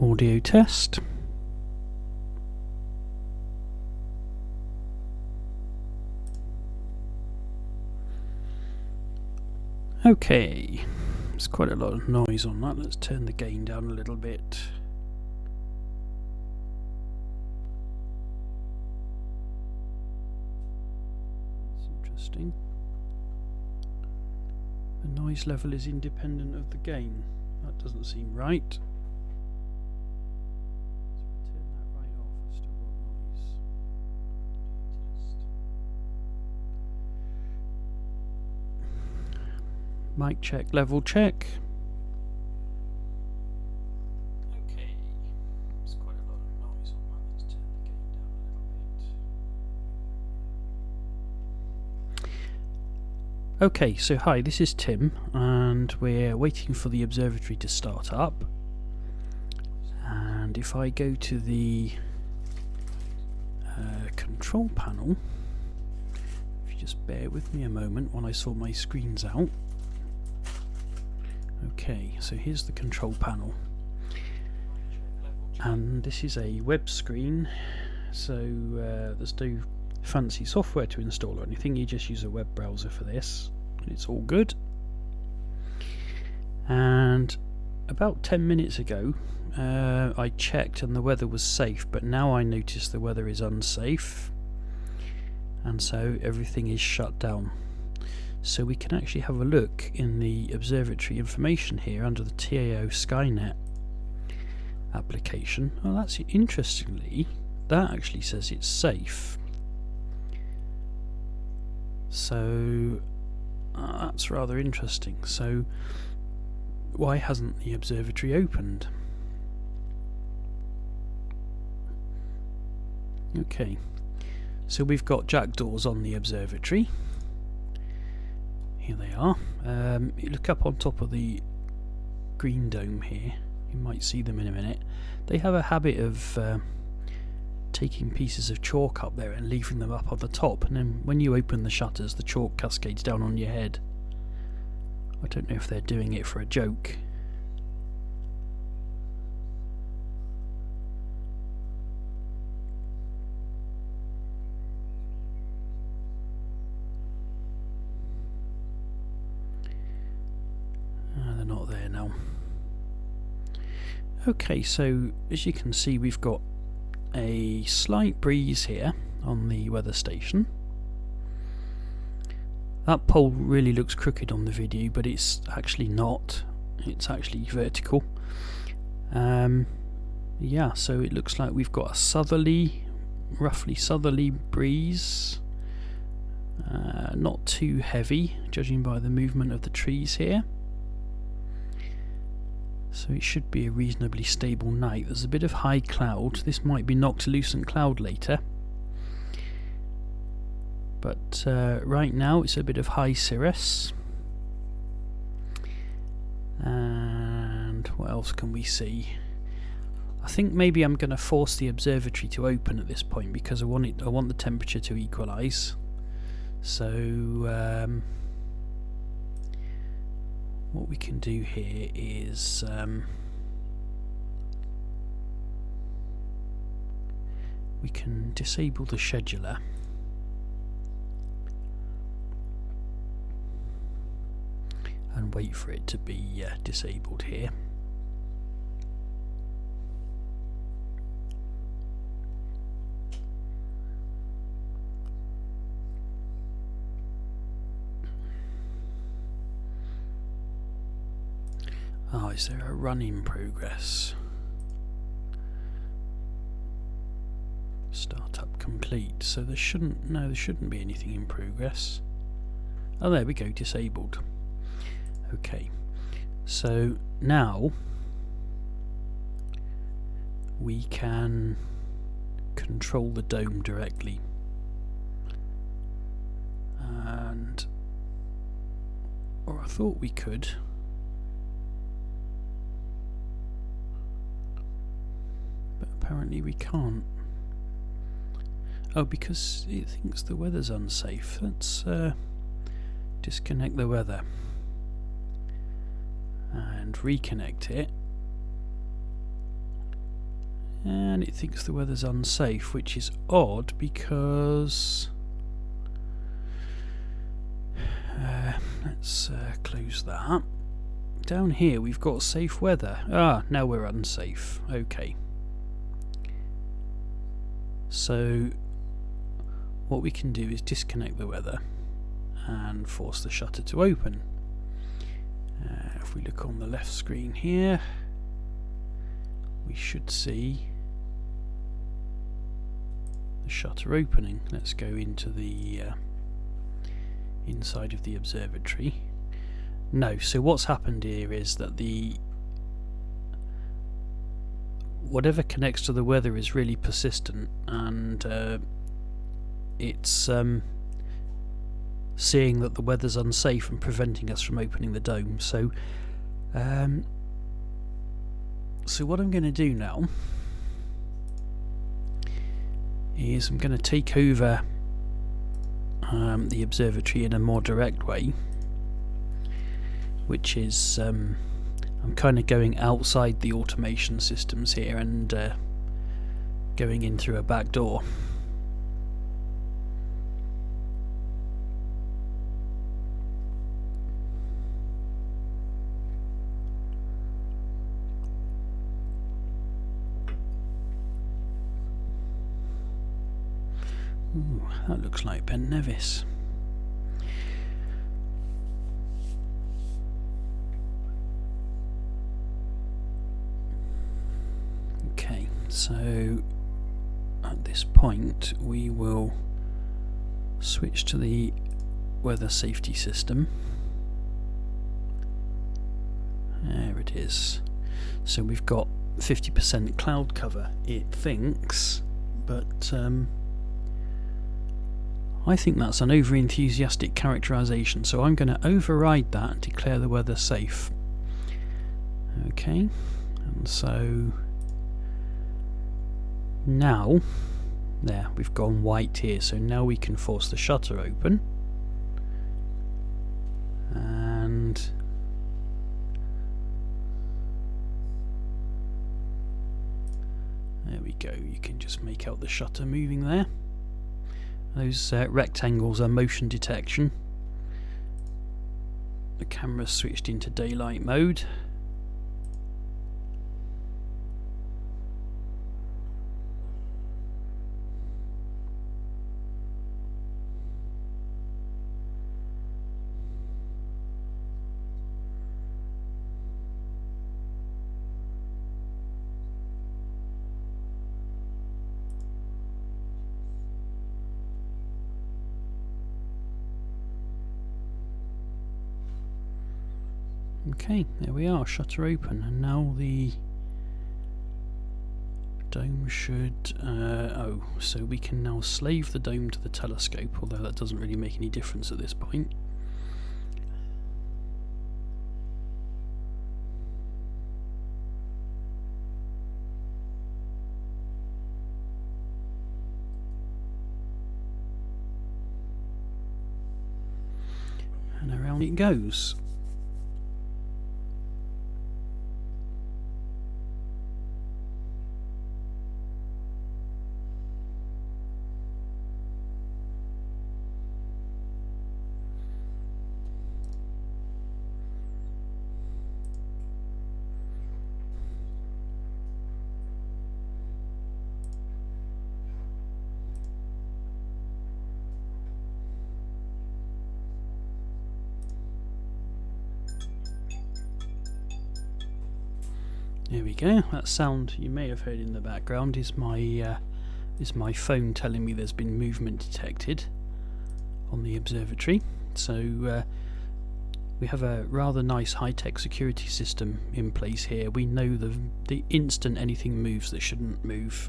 Audio test. Okay, there's quite a lot of noise on that. Let's turn the gain down a little bit. That's interesting. The noise level is independent of the gain. That doesn't seem right. So we'll turn that right off. I've still got noise. Test. Mic check, level check. Okay, there's quite a lot of noise on that. Let's turn the gain down a little bit. Okay, so hi, this is Tim, and we're waiting for the observatory to start up. And if I go to the control panel, if you just bear with me a moment while I sort my screens out. Okay, so here's the control panel, and this is a web screen, so there's no fancy software to install or anything. You just use a web browser for this. It's all good. And about 10 minutes ago I checked and the weather was safe, but now I notice the weather is unsafe, and so everything is shut down. So we can actually have a look in the observatory information here under the TAO Skynet application. Well, that's interestingly, that actually says it's safe. So that's rather interesting. So why hasn't the observatory opened? Okay, so we've got jackdaws on the observatory. Here they are. You look up on top of the green dome here, you might see them in a minute. They have a habit of taking pieces of chalk up there and leaving them up on the top, and then when you open the shutters the chalk cascades down on your head. I don't know if they're doing it for a joke. They're not there now. Okay, so as you can see, we've got a slight breeze here on the weather station. That pole really looks crooked on the video, but it's actually not. It's actually vertical. Yeah, so it looks like we've got a southerly, roughly southerly breeze. Not too heavy, judging by the movement of the trees here. So it should be a reasonably stable night. There's a bit of high cloud. This might be noctilucent cloud later. But right now it's a bit of high cirrus. And what else can we see? I think maybe I'm going to force the observatory to open at this point because I want the temperature to equalise. So what we can do here is we can disable the scheduler. And wait for it to be disabled here. Oh, is there a run in progress? Startup complete. So there shouldn't be anything in progress. Oh, there we go, disabled. Okay, so now we can control the dome directly, or I thought we could. But apparently we can't. Oh, because it thinks the weather's unsafe. Let's disconnect the weather and reconnect it. and it thinks the weather's unsafe, which is odd because let's close that. Down here we've got safe weather. Now we're unsafe. Okay. So what we can do is disconnect the weather and force the shutter to open. If we look on the left screen here, we should see the shutter opening. Let's go into the inside of the observatory. No, so what's happened here is that the whatever connects to the weather is really persistent, and it's seeing that the weather's unsafe and preventing us from opening the dome. So what I'm going to do now is I'm going to take over the observatory in a more direct way, which is I'm kind of going outside the automation systems here and going in through a back door. Ooh, that looks like Ben Nevis. Okay, so at this point we will switch to the weather safety system. There it is. So we've got 50% cloud cover, it thinks, but I think that's an over-enthusiastic characterization, so I'm going to override that and declare the weather safe. Okay, and so now, there, we've gone white here, so now we can force the shutter open. And there we go, you can just make out the shutter moving there. Those rectangles are motion detection. The camera's switched into daylight mode. Okay, there we are, shutter open, and now the dome should... so we can now slave the dome to the telescope, although that doesn't really make any difference at this point. And around it goes. There we go. That sound you may have heard in the background is my phone telling me there's been movement detected on the observatory. So we have a rather nice high-tech security system in place here. We know the instant anything moves that shouldn't move,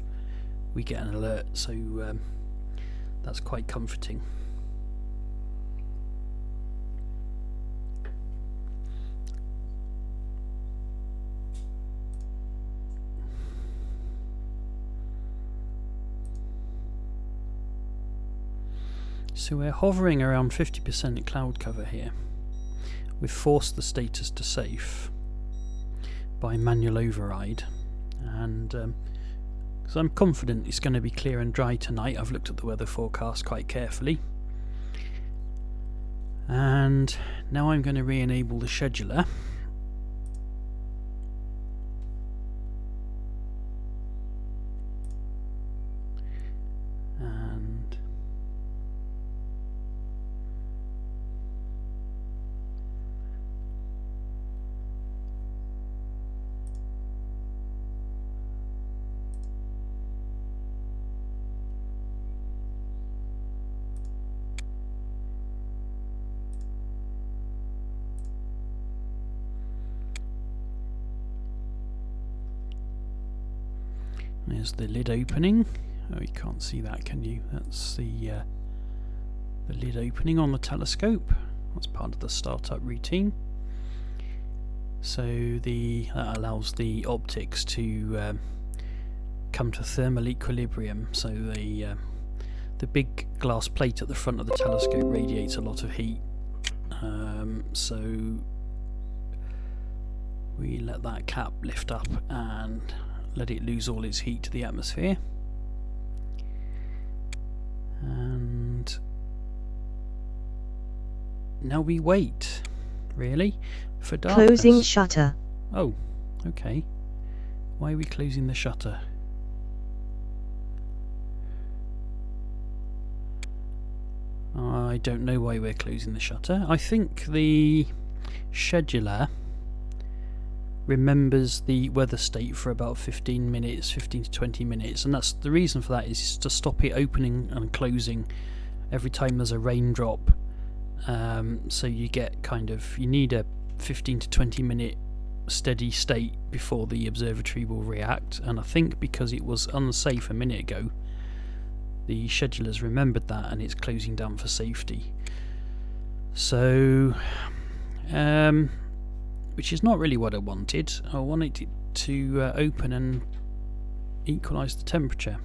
we get an alert. So that's quite comforting. So we're hovering around 50% cloud cover here. We've forced the status to safe by manual override, and So I'm confident it's going to be clear and dry tonight. I've looked at the weather forecast quite carefully. And now I'm going to re-enable the scheduler. And there's the lid opening. Oh, you can't see that, can you? That's the lid opening on the telescope. That's part of the startup routine. So that allows the optics to come to thermal equilibrium. So the big glass plate at the front of the telescope radiates a lot of heat. So we let that cap lift up and let it lose all its heat to the atmosphere. And now we wait, really, for darkness. Closing shutter. Oh, okay. Why are we closing the shutter? I don't know why we're closing the shutter. I think the scheduler remembers the weather state for about 15 to 20 minutes, and that's the reason for that is to stop it opening and closing every time there's a raindrop. So you get you need a 15 to 20 minute steady state before the observatory will react, and I think because it was unsafe a minute ago, the schedulers remembered that and it's closing down for safety. So which is not really what I wanted. I wanted it to open and equalise the temperature.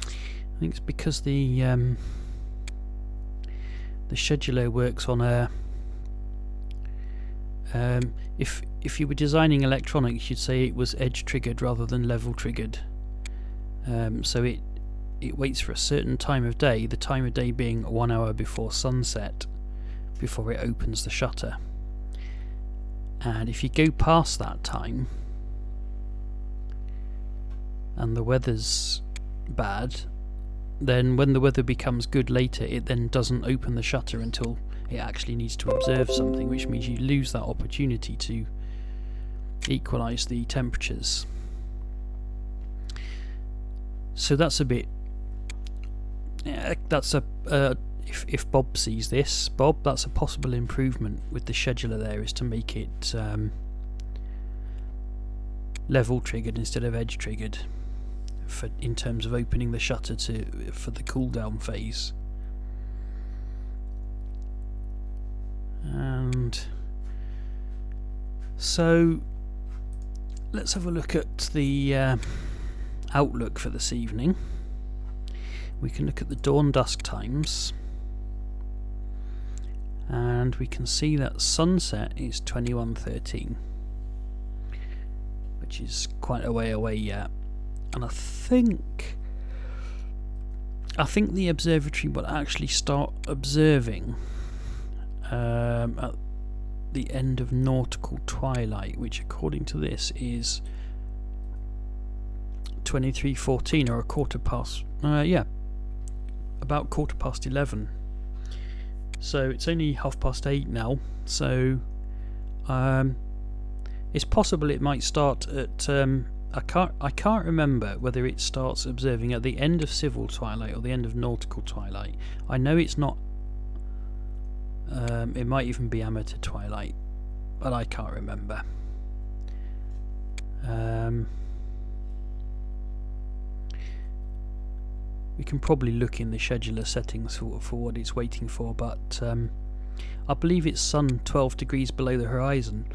I think it's because the scheduler works on a if you were designing electronics, you'd say it was edge triggered rather than level triggered. So it waits for a certain time of day, the time of day being 1 hour before sunset, before it opens the shutter. And if you go past that time and the weather's bad, then when the weather becomes good later, it then doesn't open the shutter until it actually needs to observe something, which means you lose that opportunity to equalise the temperatures. So that's a bit. That's a. If Bob sees this, Bob, that's a possible improvement with the scheduler. There is to make it level triggered instead of edge triggered, in terms of opening the shutter for the cool down phase. And so let's have a look at the outlook for this evening. We can look at the dawn dusk times, and we can see that sunset is 21:13, which is quite a way away yet. And I think the observatory will actually start observing at the end of nautical twilight, which according to this is 23:14, or a quarter past. About 11:15. So it's only 8:30 now. So it's possible it might start at. I can't remember whether it starts observing at the end of civil twilight or the end of nautical twilight. I know it's not. It might even be amateur twilight, but I can't remember. We can probably look in the scheduler settings for what it's waiting for, but I believe it's sun 12 degrees below the horizon.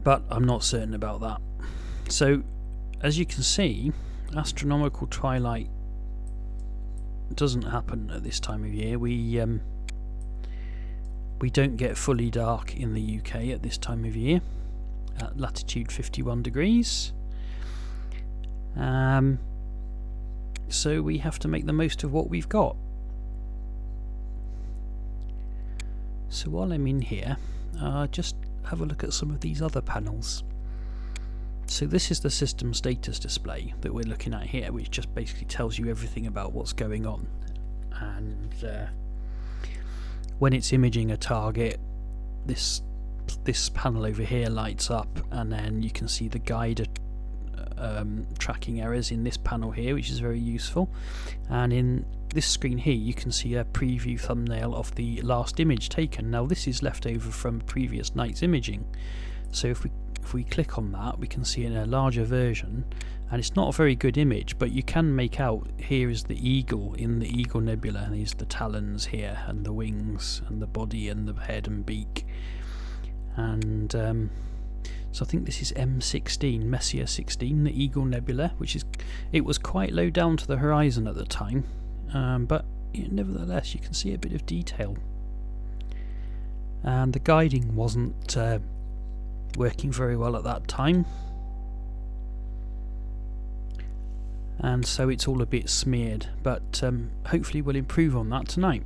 But I'm not certain about that. So as you can see, astronomical twilight doesn't happen at this time of year. We don't get fully dark in the UK at this time of year, at latitude 51 degrees. So we have to make the most of what we've got. So while I'm in here, just have a look at some of these other panels. So this is the system status display that we're looking at here, which just basically tells you everything about what's going on. And when it's imaging a target, this panel over here lights up, and then you can see the guide tracking errors in this panel here, which is very useful. And in this screen here you can see a preview thumbnail of the last image taken. Now this is left over from previous night's imaging, so if we click on that, we can see in a larger version, and it's not a very good image, but you can make out here is the eagle in the Eagle Nebula, and these are the talons here, and the wings, and the body, and the head and beak. And so I think this is M16, Messier 16, the Eagle Nebula, it was quite low down to the horizon at the time, but nevertheless you can see a bit of detail. And the guiding wasn't working very well at that time, and so it's all a bit smeared, but hopefully we'll improve on that tonight.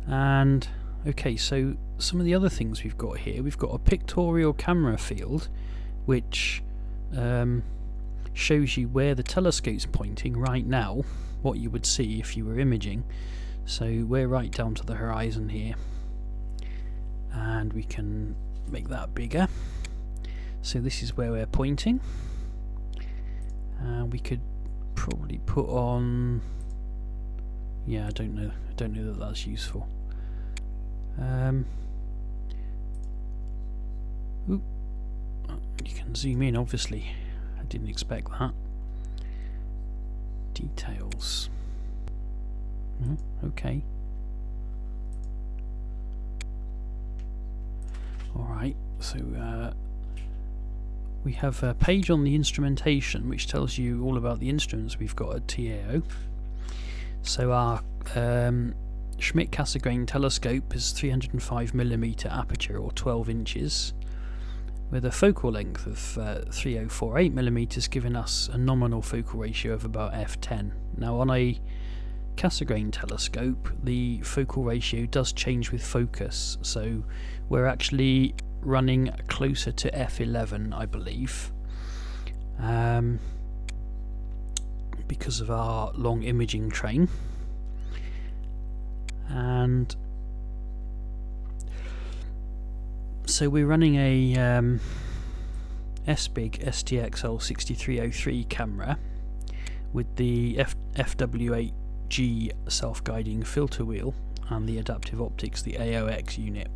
And okay, so some of the other things we've got here, we've got a pictorial camera field which shows you where the telescope's pointing right now, what you would see if you were imaging. So we're right down to the horizon here, and we can make that bigger. So this is where we're pointing. We could probably put on, yeah, I don't know that that's useful. Ooh, you can zoom in, obviously. I didn't expect that. Details. Okay. Alright, so we have a page on the instrumentation which tells you all about the instruments we've got at TAO. So our Schmidt-Cassegrain telescope is 305mm aperture, or 12 inches, with a focal length of 3048mm, giving us a nominal focal ratio of about f10. Now on a Cassegrain telescope the focal ratio does change with focus, so we're actually running closer to f11, I believe, because of our long imaging train. And so we're running a SBIG STXL6303 camera with the FW8G self-guiding filter wheel and the adaptive optics, the AOX unit.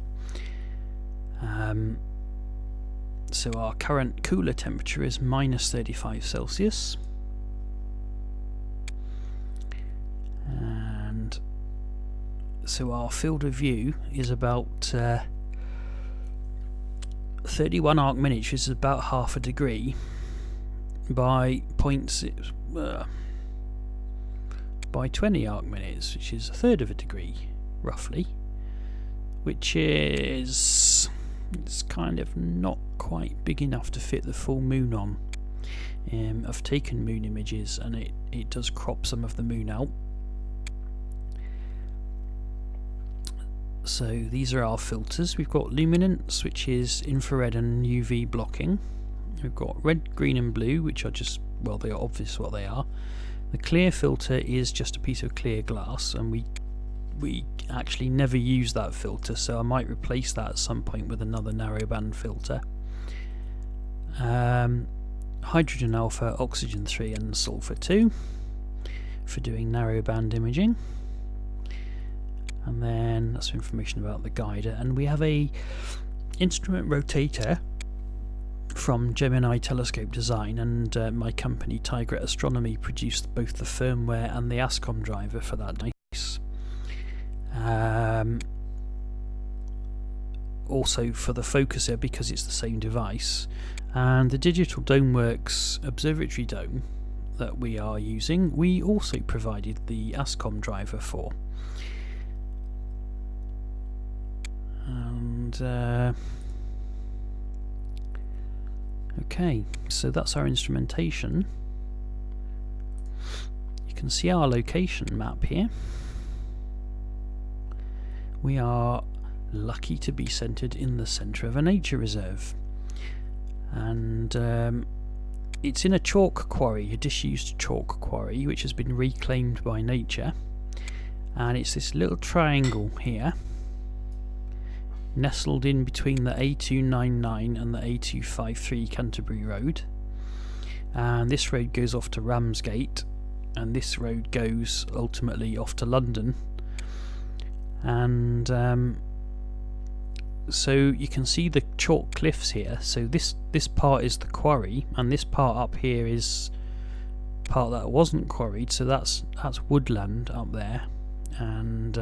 So our current cooler temperature is -35°C, and so our field of view is about 31 arc minutes, which is about half a degree, by 0.6 by 20 arc minutes, which is a third of a degree roughly, which is, it's kind of not quite big enough to fit the full moon on. I've taken moon images and it does crop some of the moon out. So these are our filters. We've got luminance, which is infrared and UV blocking. We've got red, green and blue, which are just, well, they are obvious what they are. The clear filter is just a piece of clear glass, and we actually never use that filter, so I might replace that at some point with another narrowband filter. Hydrogen alpha, oxygen 3 and sulfur 2 for doing narrowband imaging. And then that's information about the guider, and we have a instrument rotator from Gemini Telescope Design, and my company Tigra Astronomy produced both the firmware and the ASCOM driver for that device. also for the focuser because it's the same device. And the Digital Domeworks Observatory Dome that we are using, we also provided the ASCOM driver for. And okay, so that's our instrumentation. You can see our location map here. We are lucky to be centred in the centre of a nature reserve, and it's in a chalk quarry, a disused chalk quarry which has been reclaimed by nature, and it's this little triangle here nestled in between the A299 and the A253 Canterbury Road, and this road goes off to Ramsgate, and this road goes ultimately off to London. And so you can see the chalk cliffs here. So this part is the quarry, and this part up here is part that wasn't quarried. So that's woodland up there. And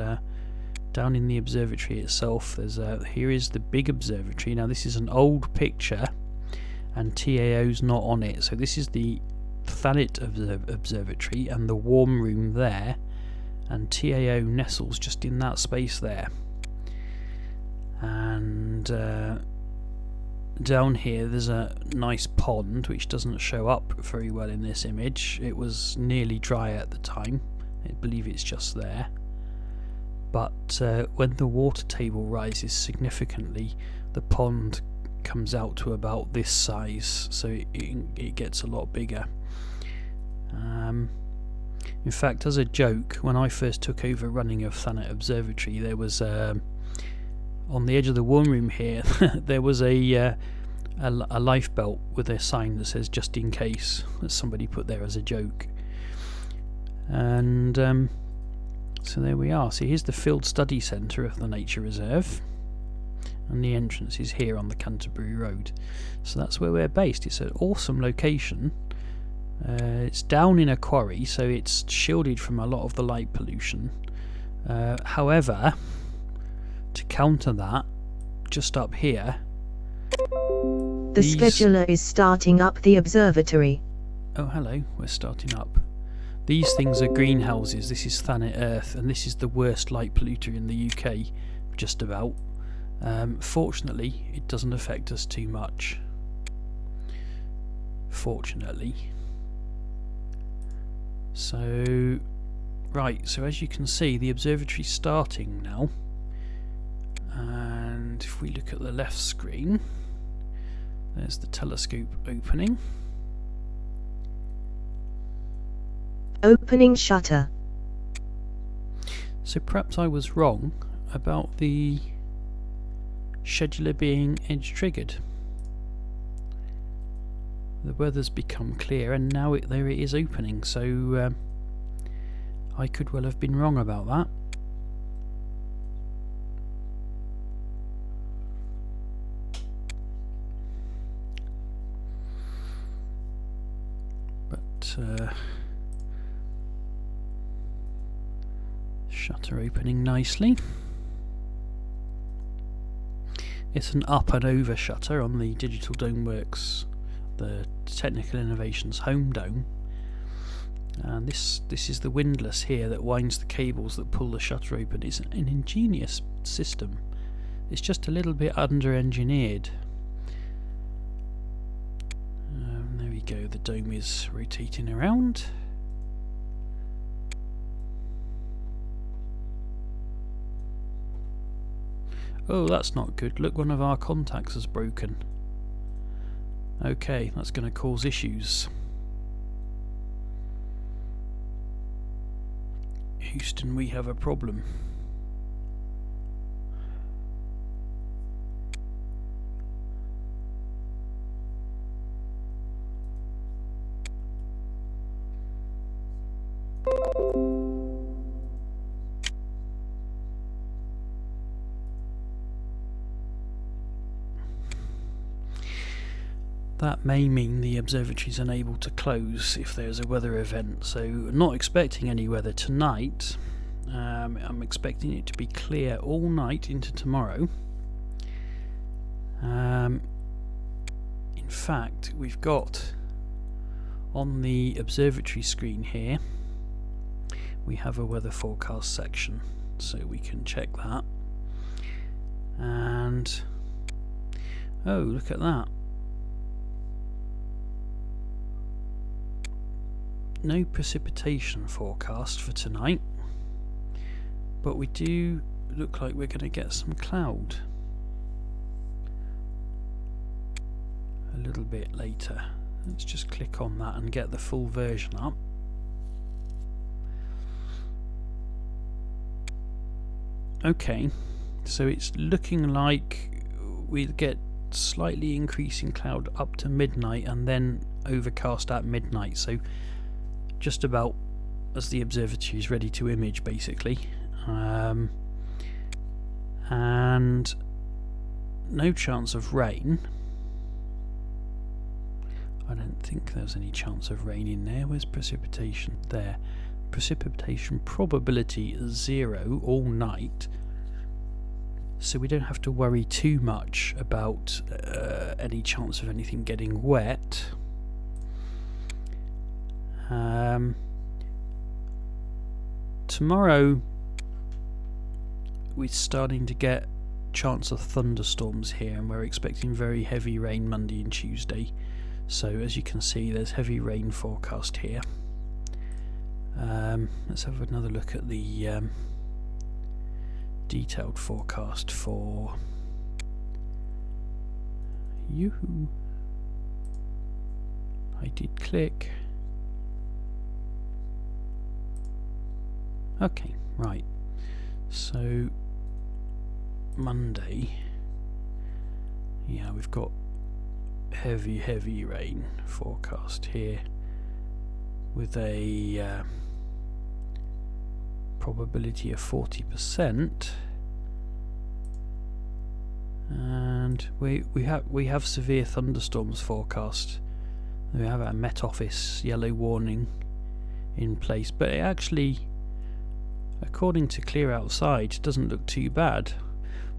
down in the observatory itself, there's here is the big observatory. Now this is an old picture, and TAO's not on it. So this is the Thanet Observatory and the warm room there, and TAO nestles just in that space there. And down here there's a nice pond which doesn't show up very well in this image. It was nearly dry at the time. I believe it's just there. But when the water table rises significantly, the pond comes out to about this size, so it gets a lot bigger. In fact, as a joke, when I first took over running of Thanet Observatory, there was on the edge of the warm room here there was a lifebelt with a sign that says "just in case," that somebody put there as a joke. And so there we are. So here's the Field Study Centre of the Nature Reserve, and the entrance is here on the Canterbury Road. So that's where we're based. It's an awesome location. It's down in a quarry, so it's shielded from a lot of the light pollution. However, to counter that, just up here, the scheduler is starting up the observatory. Oh, hello, we're starting up. These things are greenhouses. This is Thanet Earth, and this is the worst light polluter in the UK, just about. Fortunately, it doesn't affect us too much. Fortunately. So, right, so as you can see, the observatory's starting now. And if we look at the left screen, there's the telescope opening. Opening shutter. So perhaps I was wrong about the scheduler being edge triggered. The weather's become clear, and now there it is opening, so I could well have been wrong about that. But shutter opening nicely. It's an up and over shutter on the Digital Domeworks, the Technical Innovations home dome, and this is the windlass here that winds the cables that pull the shutter open. It's an ingenious system. It's just a little bit under engineered. There we go, the dome is rotating around. Oh, that's not good. Look, one of our contacts has broken. Okay, that's going to cause issues. Houston, we have a problem. That may mean the observatory is unable to close if there's a weather event, so I'm not expecting any weather tonight. I'm expecting it to be clear all night into tomorrow, In fact, we've got on the observatory screen here, we have a weather forecast section, so we can check that. And oh, look at that. No precipitation forecast for tonight, but we do look like we're going to get some cloud a little bit later. Let's just click on that and get the full version up. Okay, so it's looking like we'll get slightly increasing cloud up to midnight and then overcast at midnight, so just about as the observatory is ready to image, basically. And no chance of rain. I don't think there's any chance of rain in there. Where's precipitation? There. Precipitation probability is 0 all night, so we don't have to worry too much about any chance of anything getting wet. Tomorrow we're starting to get chance of thunderstorms here, and we're expecting very heavy rain Monday and Tuesday. So as you can see, there's heavy rain forecast here. Let's have another look at the detailed forecast for Yoo-hoo. I did click. Okay, right. So Monday, yeah, we've got heavy rain forecast here with a probability of 40%, and we have severe thunderstorms forecast. We have our Met Office yellow warning in place, but it actually, according to Clear Outside, doesn't look too bad.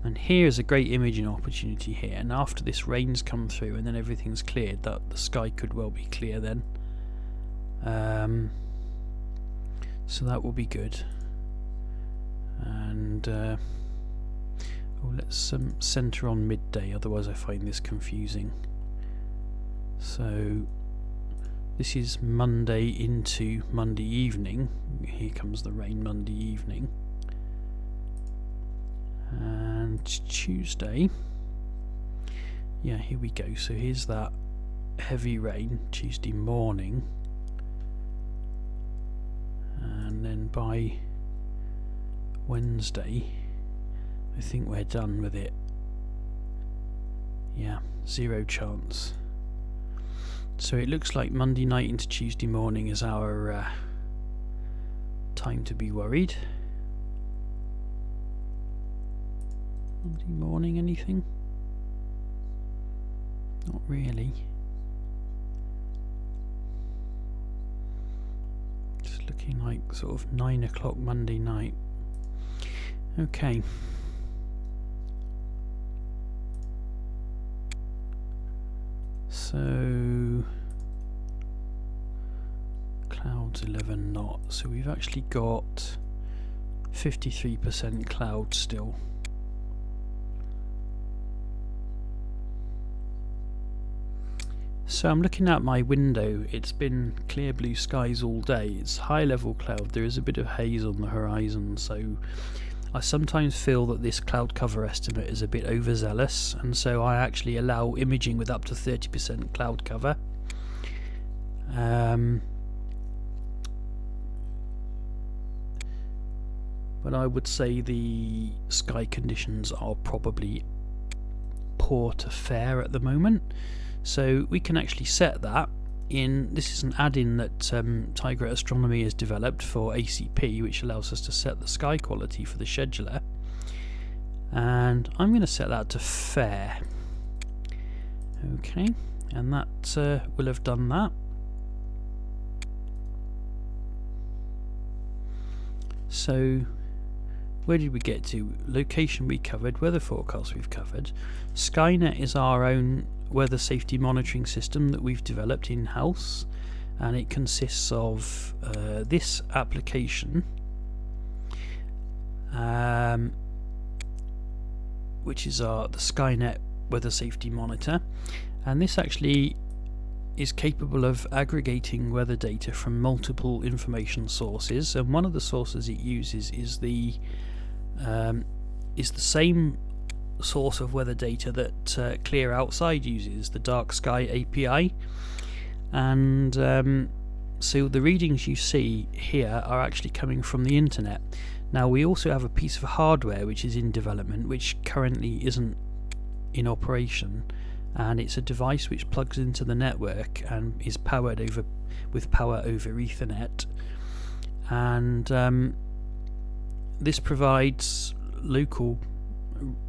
And here's a great imaging opportunity here, and after this rain's come through and then everything's cleared, that the sky could well be clear then. So that will be good. And let's centre on midday, otherwise I find this confusing. So this is Monday into Monday evening. Here comes the rain Monday evening. And Tuesday, yeah, here we go. So here's that heavy rain Tuesday morning, and then by Wednesday I think we're done with it. Yeah, 0 chance. So it looks like Monday night into Tuesday morning is our time to be worried. Monday morning, anything? Not really. Just looking like sort of 9 o'clock Monday night. Okay. So clouds 11 knots. So we've actually got 53% cloud still. So I'm looking out my window. It's been clear blue skies all day. It's high level cloud. There is a bit of haze on the horizon, so I sometimes feel that this cloud cover estimate is a bit overzealous, and so I actually allow imaging with up to 30% cloud cover. But I would say the sky conditions are probably poor to fair at the moment. So we can actually set that in. This is an add-in that Tigra Astronomy has developed for ACP, which allows us to set the sky quality for the scheduler. And I'm going to set that to fair. Okay, and that will have done that. So where did we get to? Location we covered, weather forecast we've covered. Skynet is our own weather safety monitoring system that we've developed in-house, and it consists of this application, which is the Skynet weather safety monitor, and this actually is capable of aggregating weather data from multiple information sources, and one of the sources it uses is the same source of weather data that Clear Outside uses, the Dark Sky API. And so the readings you see here are actually coming from the internet. Now we also have a piece of hardware which is in development, which currently isn't in operation, and it's a device which plugs into the network and is powered with power over Ethernet, and this provides local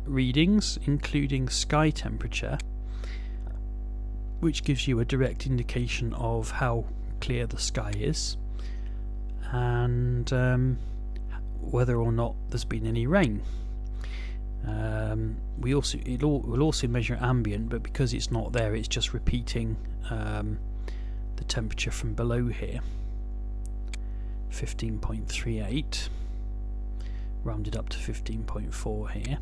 readings including sky temperature, which gives you a direct indication of how clear the sky is, and whether or not there's been any rain. It will also measure ambient, but because it's not there, it's just repeating the temperature from below here, 15.38, rounded up to 15.4 here.